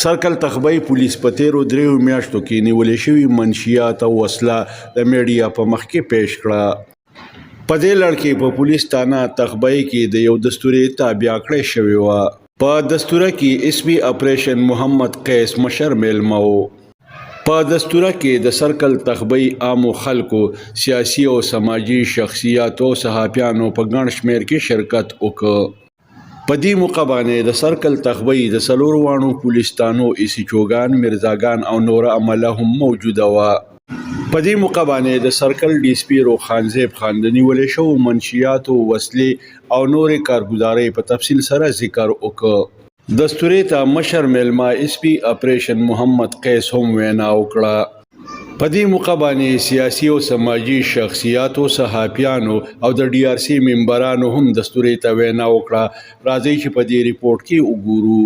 Circle تخبی police په تیرو دریو میاشتو کې نیولې شوي منشیات او وسله د میډیا په مخ کې پیش کړه. په دې لړ کې په پولیس تانه تخبی کې د یو دستوري تابع کړی شوی و. په دستوره کې اس پی اپریشن محمد قیس مشر میلمه و. په دستوره کې د سرکل تخبی عامو خلکو، سیاسي او سماجی شخصیاتو او صحافیانو په ګڼ شمېر کې شرکت وکړ. په دې موقع باندې د سرکل تخبی د څلورو واړو پولیستانو ایسی چوګان، مرزاګان او نوره عمله هم موجوده وه. په دې موقع باندې د سرکل ډي اس پي روخانزیب خان د نیولې شوو منشیاتو، وسلې او نورې کارګزارۍ په تفصیل سره ذکر وکړ. دستورې ته مشر میلمه اس پی اپریشن محمد قیس هم وینا وکړه. په دې موقع باندې سیاسي او سماجی شخصیاتو، صحافیانو او د ډي آر سی ممبرانو هم دستورې ته وینا وکړه. راځئ چې په دې ریپورت کې وګورو.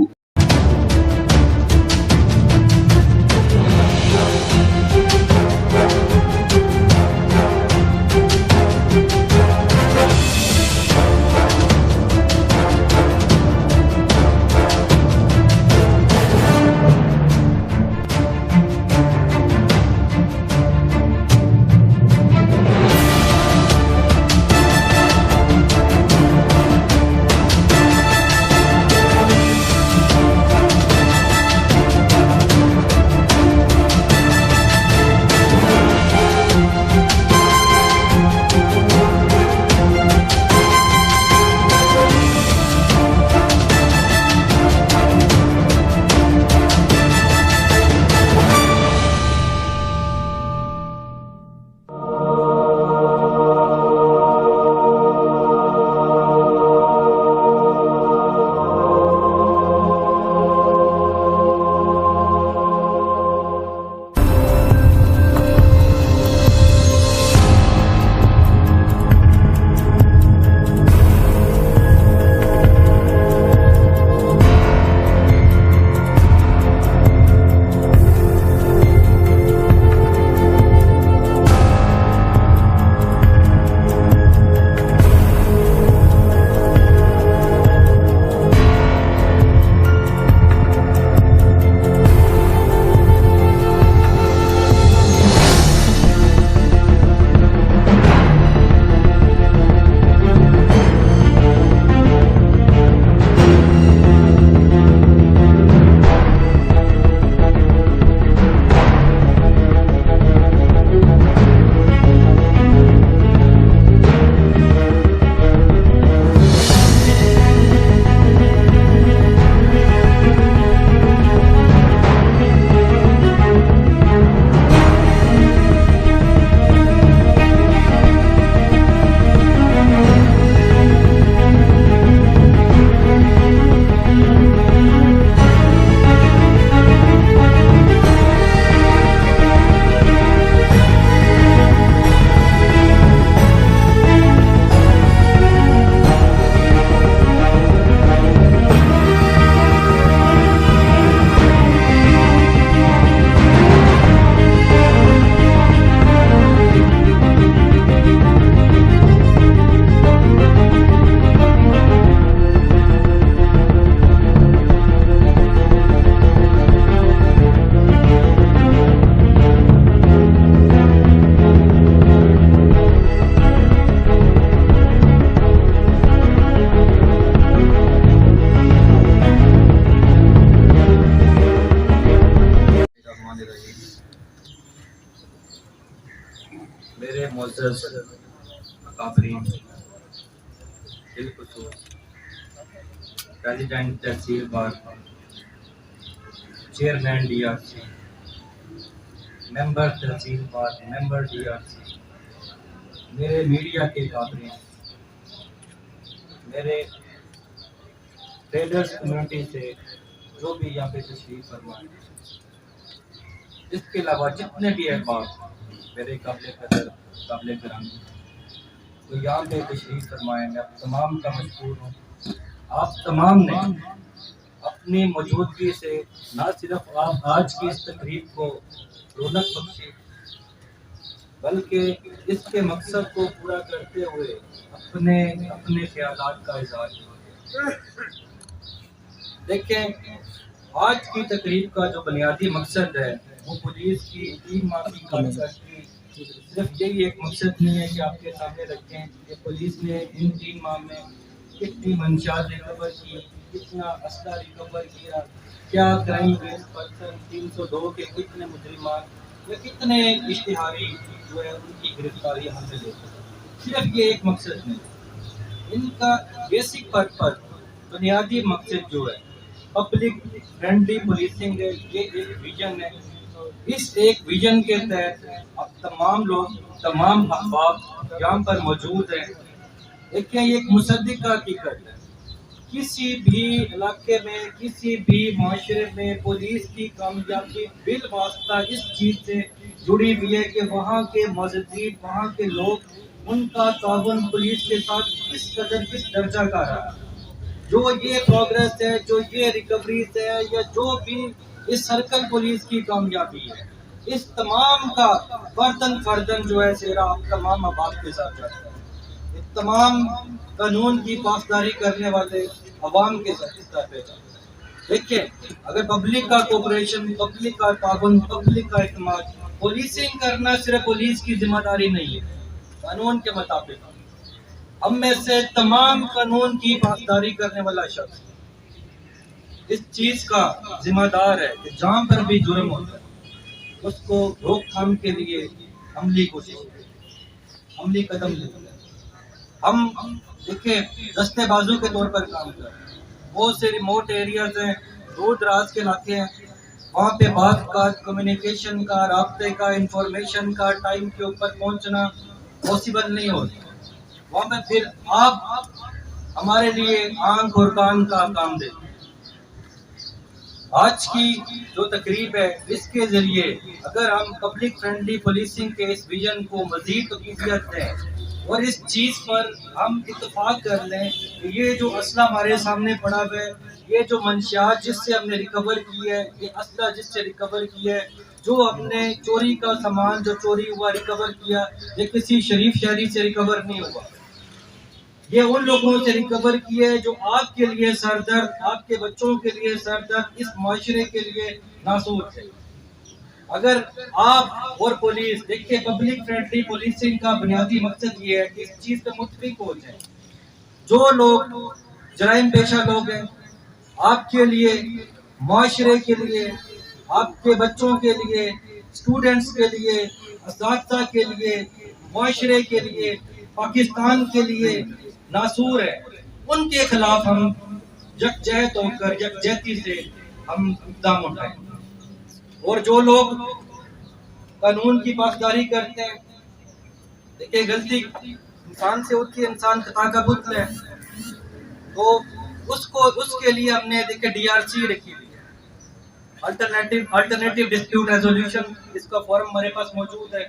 میرے معزز اکابرین، بالخصوص پریزیڈنٹ تحصیل بار، چیئرمین ڈی آر سی، ممبر تحصیل بار، ممبر ڈی آر سی، میرے میڈیا کے کابرین، میرے ٹریڈرز کمیونٹی سے جو بھی یہاں پہ تشریف فرمائے، اس کے علاوہ جتنے بھی احباب میرے قابل قدر، قابل گرامی تو یہاں پہ تشریف فرمائے، میں آپ تمام کا مشکور ہوں. آپ تمام نے اپنی موجودگی سے نہ صرف آپ آج کی اس تقریب کو رونق بخشی، بلکہ اس کے مقصد کو پورا کرتے ہوئے اپنے خیالات کا اظہار کیا. دیکھیں، آج کی تقریب کا جو بنیادی مقصد ہے وہ پولیس کی 3 ماہ کی کارکردگی، صرف یہی ایک مقصد نہیں ہے کہ آپ کے سامنے رکھیں کہ پولیس نے ان 3 ماہ میں کتنی منشیات ریکور کی، کتنا اسلحہ ریکور کیا، کیا کرائم بیس پرسن 302 کے کتنے مجرمات یا کتنے اشتہاری جو ہے ان کی گرفتاری ہم نے لے سکتے۔ صرف یہ ایک مقصد نہیں، ان کا بیسک پرپز، بنیادی مقصد جو ہے پبلک فرینڈلی پولیسنگ ہے، یہ ایک ویژن ہے۔ اس ایک ویژن کے تحت اب تمام لوگ، تمام احباب یہاں پر موجود ہیں۔ دیکھیں یہ ایک مصدقہ حقیقت ہے، کسی بھی علاقے میں، کسی بھی معاشرے میں پولیس کی کامیابی بالواسطہ اس چیز سے جڑی ہوئی ہے کہ وہاں کے معززین، وہاں کے لوگ، ان کا تعاون پولیس کے ساتھ کس قدر، کس درجہ کا رہا۔ جو یہ پروگرس ہے، جو یہ ریکوریز ہے، یا جو بھی اس سرکل پولیس کی کامیابی ہے، اس تمام کا فردن جو ہے سیرا آپ تمام احباب کے ساتھ جاتا ہے، یہ تمام قانون کی پاسداری کرنے والے عوام کے ساتھ اس طرح پہ جاتا ہے۔ دیکھیں اگر پبلک کا کوپریشن، پبلک کا تعاون، پبلک کا اعتماد، پولیسنگ کرنا صرف پولیس کی ذمہ داری نہیں ہے، قانون کے مطابق ہم میں سے تمام قانون کی پاسداری کرنے والا شخص اس چیز کا ذمہ دار ہے کہ جہاں پر بھی جرم ہوتا ہے اس کو روک تھام کے لیے عملی کوشش کرے، عملی قدم لیتے ہیں۔ ہم دیکھیں دستے بازو کے طور پر کام کر رہے ہیں، بہت سے ریموٹ ایریاز ہیں، دور دراز کے علاقے ہیں، وہاں پہ بات کا، کمیونیکیشن کا، رابطے کا، انفارمیشن کا ٹائم کے اوپر پہنچنا پاسبل نہیں ہوتا۔ وہاں پہ پھر آپ ہمارے لیے آنکھ اور کان کا کام دیں۔ آج کی جو تقریب ہے اس کے ذریعے اگر ہم پبلک فرینڈلی پولیسنگ کے اس ویژن کو مزید تقویت دیں اور اس چیز پر ہم اتفاق کر لیں کہ یہ جو اسلحہ ہمارے سامنے پڑا ہوا ہے، یہ جو منشیات جس سے ہم نے ریکور کی ہے، یہ اسلحہ جس سے ریکور کی ہے، جو ہم نے چوری کا سامان جو چوری ہوا ریکور کیا، یہ کسی شریف شہری سے ریکور نہیں ہوا، یہ ان لوگوں سے ریکور کی ہے جو آپ کے لیے سر درد، آپ کے بچوں کے لیے سر درد، اس معاشرے کے لیے ناسور ہے۔ اگر آپ اور پولیس دیکھیں پبلک فرینڈلی پولیسنگ کا بنیادی مقصد یہ ہے کہ اس چیز پہ متفق ہو جائیں، جو لوگ جرائم پیشہ لوگ ہیں، آپ کے لیے، معاشرے کے لیے، آپ کے بچوں کے لیے، اسٹوڈنٹس کے لیے، اساتذہ کے لیے، معاشرے کے لیے، پاکستان کے لیے ناسور ہے، ان کے خلاف ہم یکجہت ہو کر، یکجہتی سے ہم اقدام اٹھائیں۔ اور جو لوگ قانون کی پاسداری کرتے ہیں، دیکھیں غلطی انسان سے ہوتی ہے، انسان خطا کا پتل ہے، تو اس کے لیے ہم نے دیکھیں DRC رکھی ہوئی ہے، الٹرنیٹیو ڈسپیوٹ ریزولوشن، اس کا فارم ہمارے پاس موجود ہے۔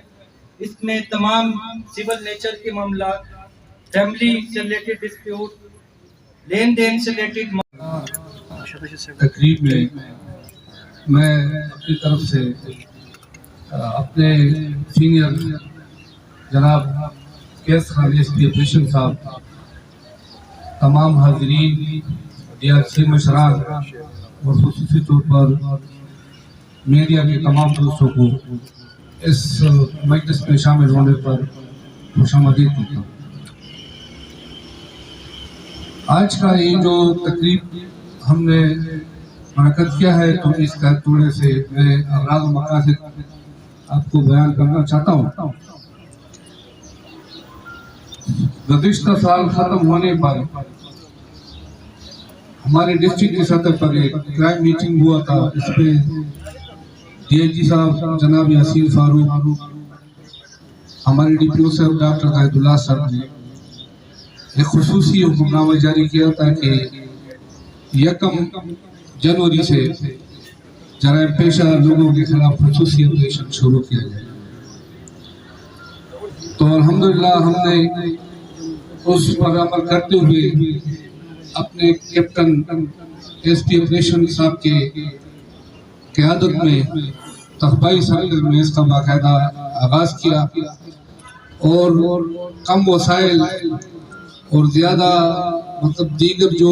اس میں تمام سول نیچر کے معاملات، فیملی سے ریلیٹڈ ڈسپیوٹ، لین دین سے ریلیٹڈ تقریب میں میں اپنی طرف سے اپنے سینئر جناب کیس خان SP آپریشن صاحب، تمام حاضرین، DRC مشران اور خصوصی طور پر میڈیا کے تمام دوستوں کو اس مجلس میں شامل ہونے پر خوش آمدید کرتا ہوں۔ آج کا یہ جو تقریب ہم نے منعقد کیا ہے تو اس کا تھوڑے سے میں اغراض و مقاصد آپ کو بیان کرنا چاہتا ہوں۔ گزشتہ سال ختم ہونے پر ہمارے ڈسٹرکٹ کی سطح پر ایک کرائم میٹنگ ہوا تھا، اس پہ DIG صاحب جناب یاسین فاروق، ہمارے DPO صاحب ڈاکٹر قائد اللہ صاحب نے ایک خصوصی حکم نامہ جاری کیا تھا کہ 1 جنوری سے جرائم پیشہ لوگوں کے خلاف خصوصی آپریشن شروع کیا جائے۔ تو الحمدللہ ہم نے اس پر عمل کرتے ہوئے اپنے کیپٹن SP آپریشن صاحب کے قیادت میں تخبائی سرکل میں اس کا باقاعدہ آغاز کیا اور کم وسائل اور زیادہ دیگر جو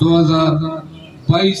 2022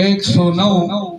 109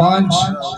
5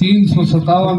357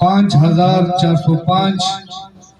5405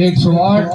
108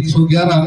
111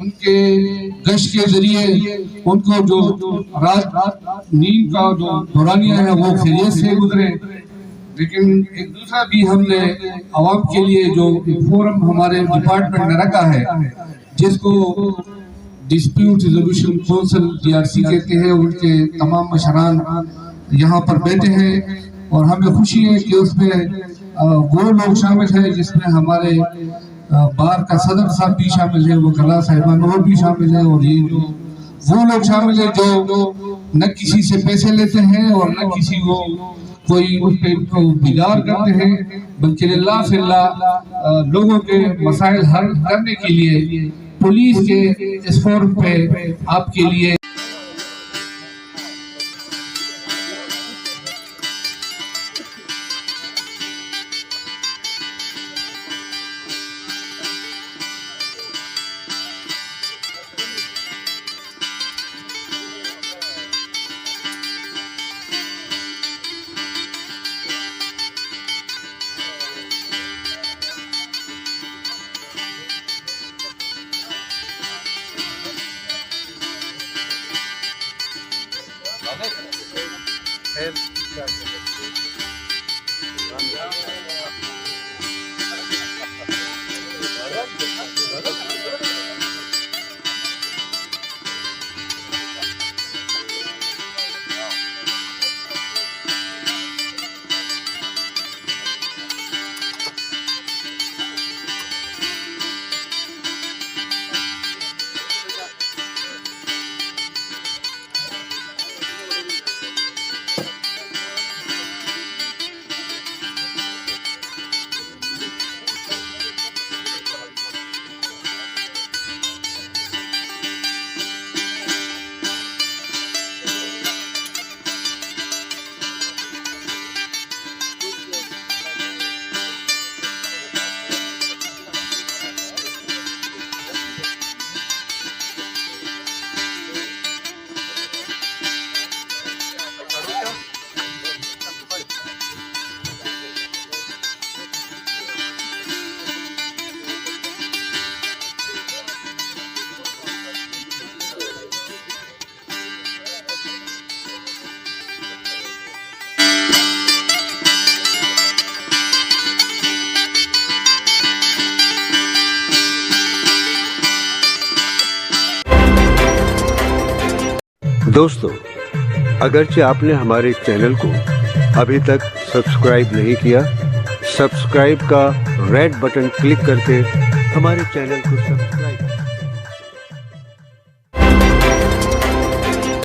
ان کے گشت کے ذریعے ان کو جو رات نیند کا جو دورانیہ ہے وہ خیریت سے گزرے. لیکن ایک دوسرا بھی ہم نے عوام کے لیے جو فورم ہمارے ڈپارٹمنٹ نے رکھا ہے جس کو ڈسپیوٹ ریزولوشن کونسل DRC کہتے ہیں. ان کے تمام مشران یہاں پر بیٹھے ہیں اور ہمیں خوشی ہے کہ اس میں وہ لوگ شامل ہیں جس میں ہمارے بار کا صدر صاحب بھی شامل ہیں, وہ کلا صاحبان اور بھی شامل ہیں, اور یہ جو وہ لوگ شامل ہیں جو نہ کسی سے پیسے لیتے ہیں اور نہ کسی کو کوئی اس پہ بگاڑ کرتے ہیں, بلکہ اللہ فی اللہ لوگوں کے مسائل حل کرنے کے لیے پولیس کے اس فورم پہ آپ کے لیے دوستو، اگرچہ آپ نے ہمارے چینل کو ابھی تک سبسکرائب نہیں کیا، سبسکرائب کا ریڈ بٹن کلک کرتے ہمارے چینل کو سبسکرائب